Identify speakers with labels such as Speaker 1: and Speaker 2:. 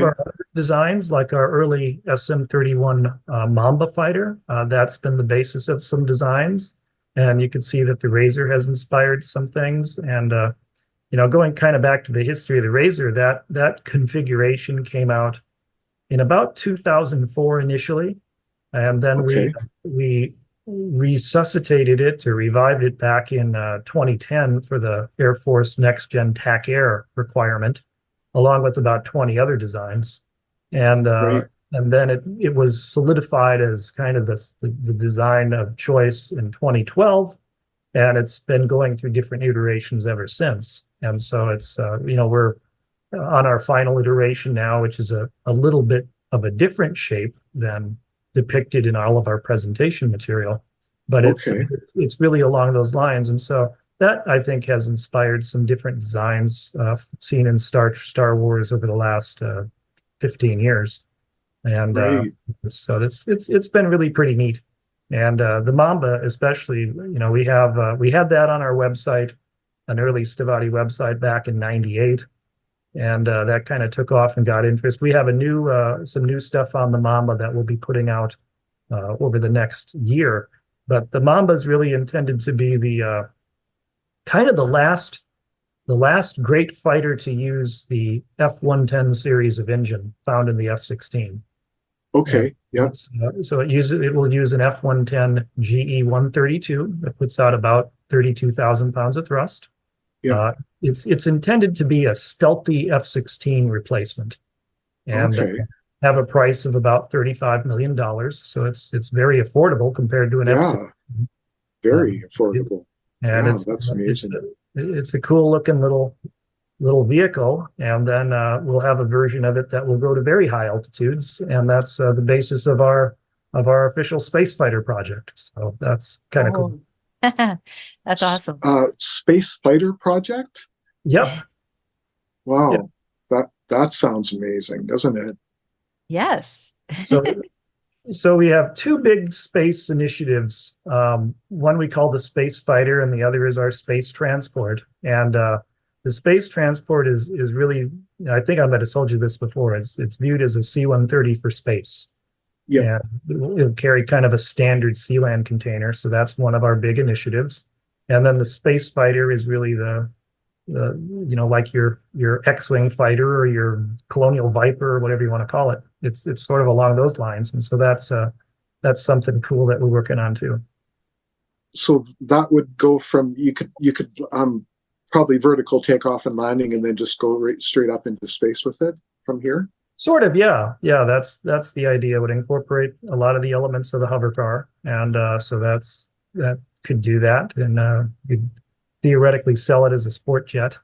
Speaker 1: Our other designs, like our early SM-31 Mamba fighter, that's been the basis of some designs. And you can see that the Razor has inspired some things. And going kind of back to the history of the Razor, that configuration came out in about 2004 initially, and then
Speaker 2: Okay.
Speaker 1: we resuscitated it or revived it back in 2010 for the Air Force Next Gen TAC Air requirement, along with about 20 other designs, and uh,
Speaker 2: Right.
Speaker 1: and then it was solidified as kind of the design of choice in 2012, and it's been going through different iterations ever since. And so it's we're on our final iteration now, which is a little bit of a different shape than depicted in all of our presentation material, but
Speaker 2: Okay.
Speaker 1: it's really along those lines. And so that, I think, has inspired some different designs seen in Star Wars over the last 15 years. And
Speaker 2: Right.
Speaker 1: so it's been really pretty neat. And the Mamba, especially, we had that on our website, an early Stavati website back in '98, and that kind of took off and got interest. We have some new stuff on the Mamba that we'll be putting out over the next year. But the Mamba is really intended to be the kind of the last great fighter to use the F-110 series of engine found in the F-16. And
Speaker 2: Okay. Yeah.
Speaker 1: so it will use an F-110 GE-132 that puts out about 32,000 pounds of thrust.
Speaker 2: Yeah.
Speaker 1: Uh, it's intended to be a stealthy F-16 replacement, and
Speaker 2: Okay.
Speaker 1: have a price of about $35 million. So it's very affordable compared to an
Speaker 2: Yeah.
Speaker 1: F-16.
Speaker 2: Very
Speaker 1: Um, it,
Speaker 2: affordable.
Speaker 1: and
Speaker 2: Yeah, that's amazing.
Speaker 1: it's a cool looking little vehicle. And then we'll have a version of it that will go to very high altitudes, and that's the basis of our official space fighter project. So that's kind of cool.
Speaker 3: Oh, that's awesome.
Speaker 2: Space fighter project?
Speaker 1: Yep. Yep.
Speaker 2: Wow. That sounds amazing, doesn't it?
Speaker 3: Yes.
Speaker 1: So So we have two big space initiatives. One we call the Space Fighter, and the other is our space transport. And the space transport is really, I think I might have told you this before. It's viewed as a C-130 for space,
Speaker 2: Yeah.
Speaker 1: and it'll carry kind of a standard Sealand container. So that's one of our big initiatives. And then the Space Fighter is really like your X-wing fighter or your Colonial Viper or whatever you want to call it. It's sort of along those lines, and so that's something cool that we're working on too.
Speaker 2: So that would go from you could probably vertical takeoff and landing and then just go right straight up into space with it from here.
Speaker 1: Sort of, yeah, yeah. That's the idea. It would incorporate a lot of the elements of the hover car, and so that could do that, and you could theoretically sell it as a sport jet.